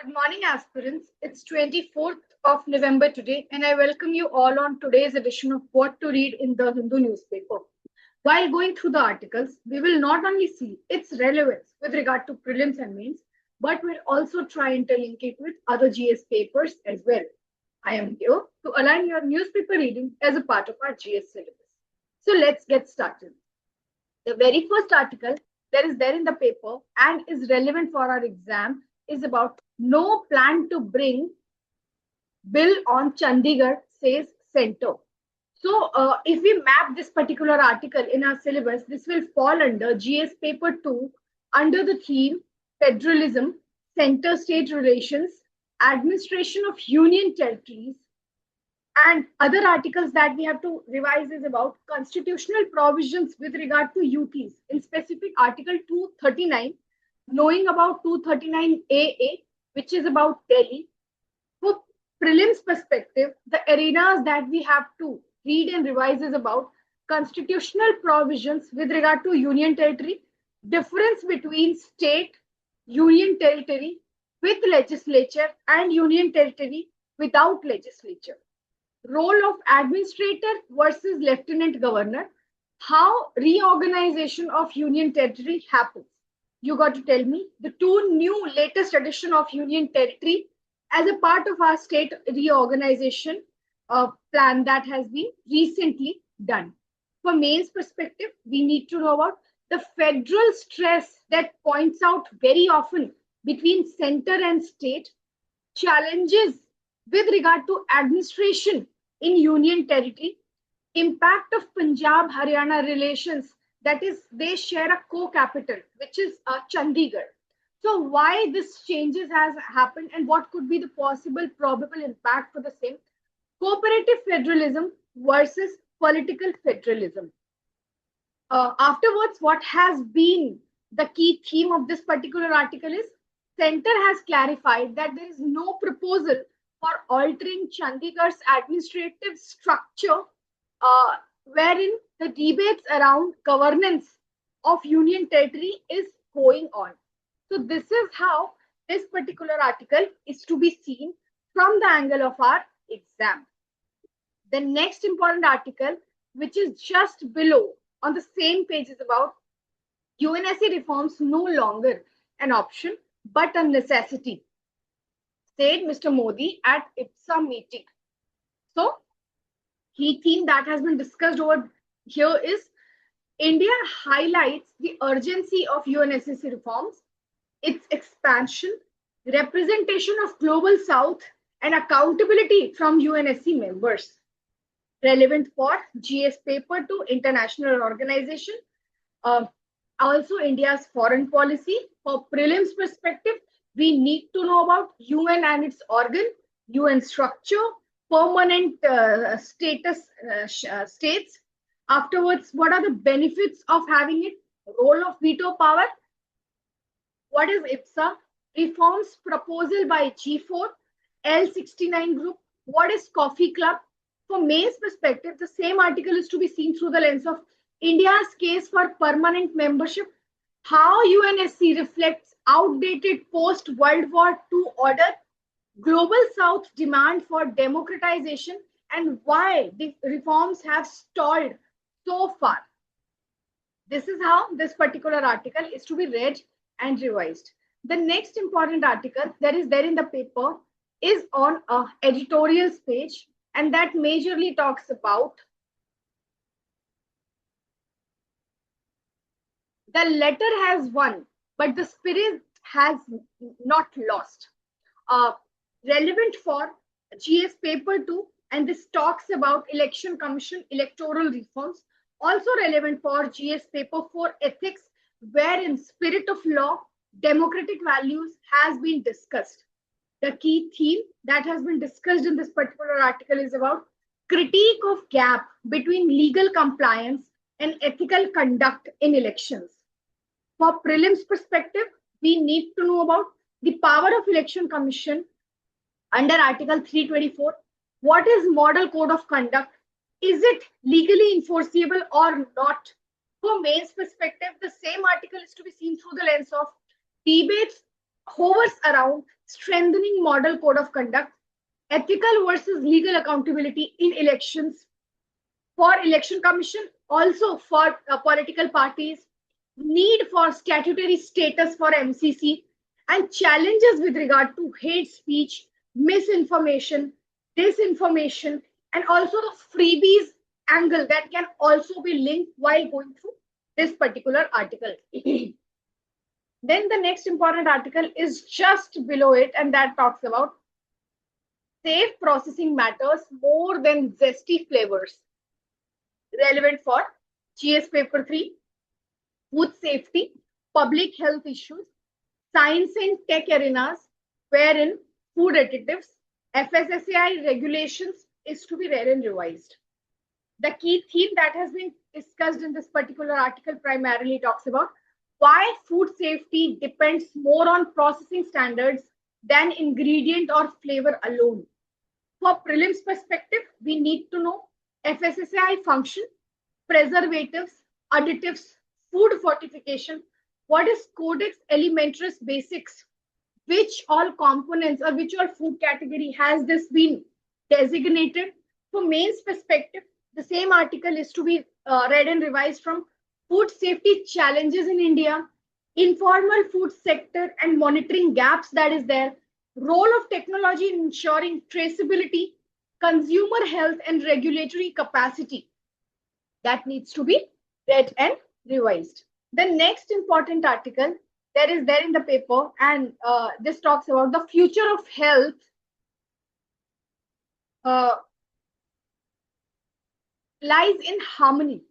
Good morning, aspirants. It's 24th of November today, and I welcome you all on today's edition of What to Read in the Hindu newspaper. While going through the articles, we will not only see its relevance with regard to prelims and mains, but we'll also try and interlink it with other GS papers as well. I am here to align your newspaper reading as a part of our GS syllabus. So let's get started. The very first article that is there in the paper and is relevant for our exam is about no plan to bring bill on Chandigarh, says Centre. So if we map this particular article in our syllabus, this will fall under GS paper 2 under the theme Federalism, Center-State Relations, Administration of Union Territories, and other articles that we have to revise is about constitutional provisions with regard to UTs, in specific Article 239, knowing about 239AA, which is about Delhi. For prelims perspective, the arenas that we have to read and revise is about constitutional provisions with regard to union territory, difference between state, union territory with legislature and union territory without legislature, role of administrator versus lieutenant governor, how reorganization of union territory happens. You got to tell me the two new latest edition of union territory as a part of our state reorganization plan that has been recently done. For mains perspective, we need to know about the federal stress that points out very often between center and state, challenges with regard to administration in union territory, impact of Punjab-Haryana relations, that is, they share a co-capital, which is Chandigarh. So why this changes has happened and what could be the possible probable impact for the same? Cooperative federalism versus political federalism. Afterwards, what has been the key theme of this particular article is Centre has clarified that there is no proposal for altering Chandigarh's administrative structure, wherein the debates around governance of union territory is going on. So this is how this particular article is to be seen from the angle of our exam. The next important article, which is just below on the same page, is about UNSC reforms no longer an option but a necessity, said Mr. Modi at IBSA meeting. So, key theme that has been discussed over here is India highlights the urgency of UNSC reforms, its expansion, representation of Global South, and accountability from UNSC members. Relevant for GS paper to international organization. Also, India's foreign policy. For prelims perspective, we need to know about UN and its organ, UN structure, permanent status states. Afterwards, what are the benefits of having it? Role of veto power. What is IBSA? Reforms proposal by G4, L69 group. What is Coffee Club? For mains perspective, the same article is to be seen through the lens of India's case for permanent membership, how UNSC reflects outdated post-World War II order, Global South demand for democratization, and why the reforms have stalled so far. This is how this particular article is to be read and revised. The next important article that is there in the paper is on editorials page, and that majorly talks about the letter has won, but the spirit has not lost. Relevant for GS paper 2, and this talks about election commission electoral reforms. Also relevant for GS paper 4 ethics, wherein spirit of law, democratic values has been discussed. The key theme that has been discussed in this particular article is about critique of gap between legal compliance and ethical conduct in elections. For prelims perspective, we need to know about the power of election commission under Article 324. What is model code of conduct? Is it legally enforceable or not? For mains perspective, the same article is to be seen through the lens of debates hovers around strengthening model code of conduct, ethical versus legal accountability in elections, for election commission, also for political parties, need for statutory status for MCC, and challenges with regard to hate speech, misinformation, disinformation, and also the freebies angle that can also be linked while going through this particular article. Then the next important article is just below it, and that talks about safe processing matters more than zesty flavors, relevant for GS paper 3, food safety, public health issues, science and tech arenas, wherein food additives, FSSAI regulations is to be read and revised. The key theme that has been discussed in this particular article primarily talks about why food safety depends more on processing standards than ingredient or flavor alone. For prelims perspective, we need to know FSSAI function, preservatives, additives, food fortification, what is Codex Alimentarius Basics, which all components or which all food category has this been designated. For mains perspective, the same article is to be read and revised from food safety challenges in India, informal food sector and monitoring gaps that is there, role of technology in ensuring traceability, consumer health and regulatory capacity. That needs to be read and revised. The next important article that is there in the paper, and this talks about the future of health lies in harmony,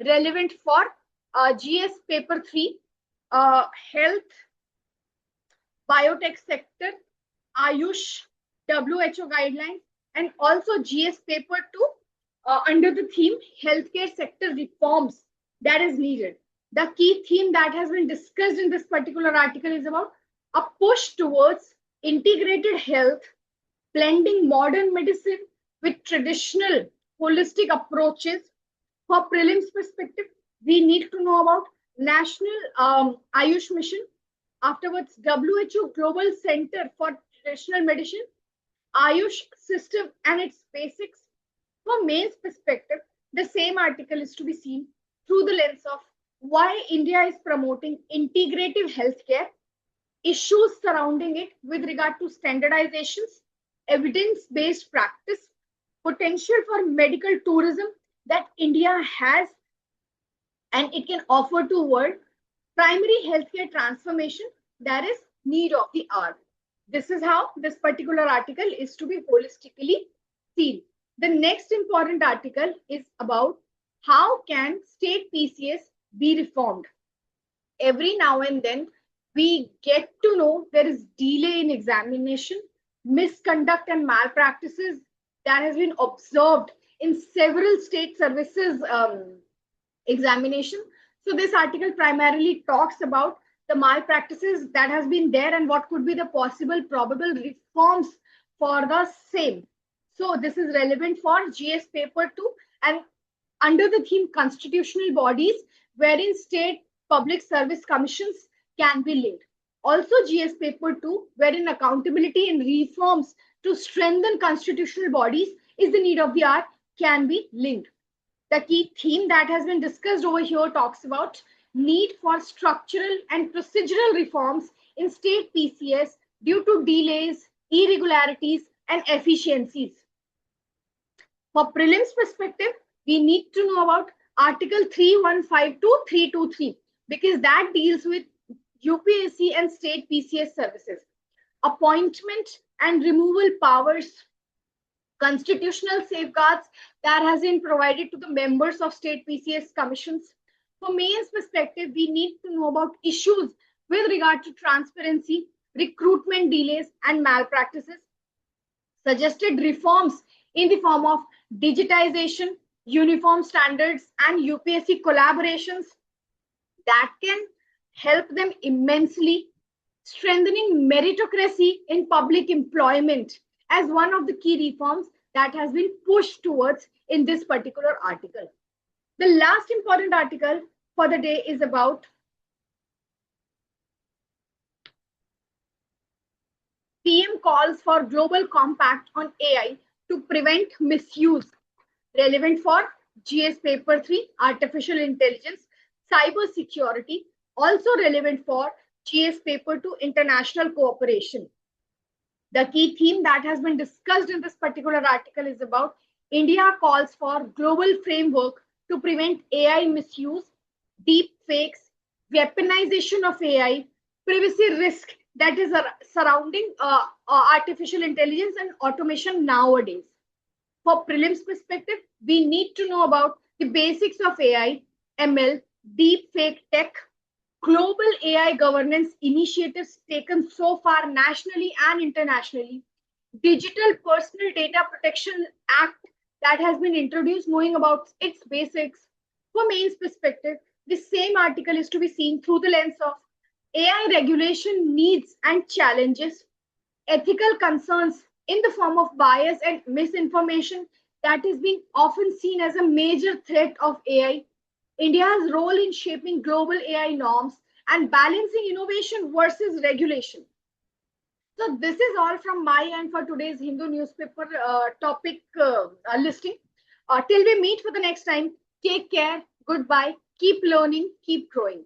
relevant for GS paper 3, health, biotech sector, Ayush, WHO guidelines, and also GS paper 2 under the theme healthcare sector reforms that is needed. The key theme that has been discussed in this particular article is about a push towards integrated health, blending modern medicine with traditional holistic approaches. For prelims perspective, we need to know about National Ayush Mission, afterwards WHO Global Center for Traditional Medicine, Ayush system and its basics. For mains perspective, the same article is to be seen through the lens of why India is promoting integrative healthcare, issues surrounding it with regard to standardizations, evidence-based practice, potential for medical tourism that India has and it can offer to world, primary healthcare transformation that is need of the hour. This is how this particular article is to be holistically seen. The next important article is about how can state PCS be reformed. Every now and then we get to know there is delay in examination, misconduct and malpractices that has been observed in several state services examination. So this article primarily talks about the malpractices that has been there and what could be the possible probable reforms for the same. So this is relevant for GS paper 2 and under the theme constitutional bodies wherein state public service commissions can be linked. Also GS paper 2 wherein accountability and reforms to strengthen constitutional bodies is the need of the hour can be linked. The key theme that has been discussed over here talks about need for structural and procedural reforms in state PCS due to delays, irregularities, and efficiencies. For prelims perspective, we need to know about Article 3152 323 because that deals with UPSC and state PCS services. Appointment and removal powers, constitutional safeguards that has been provided to the members of state PCS commissions. For mains perspective, we need to know about issues with regard to transparency, recruitment delays, and malpractices. Suggested reforms in the form of digitization, uniform standards, and UPSC collaborations that can help them immensely. Strengthening meritocracy in public employment as one of the key reforms that has been pushed towards in this particular article. The last important article for the day is about PM calls for global compact on AI to prevent misuse. Relevant for GS Paper 3, Artificial Intelligence, Cyber Security. Also relevant for GS Paper 2, International Cooperation. The key theme that has been discussed in this particular article is about India calls for global framework to prevent AI misuse, deep fakes, weaponization of AI, privacy risk that is surrounding artificial intelligence and automation nowadays. For prelims perspective, we need to know about the basics of AI, ML, deep fake tech, global AI governance initiatives taken so far nationally and internationally, Digital Personal Data Protection Act that has been introduced, knowing about its basics. For mains perspective, the same article is to be seen through the lens of AI regulation needs and challenges, ethical concerns in the form of bias and misinformation that is being often seen as a major threat of AI, India's role in shaping global AI norms, and balancing innovation versus regulation. So this is all from my end for today's Hindu newspaper topic listing. Till we meet for the next time, take care, goodbye, keep learning, keep growing.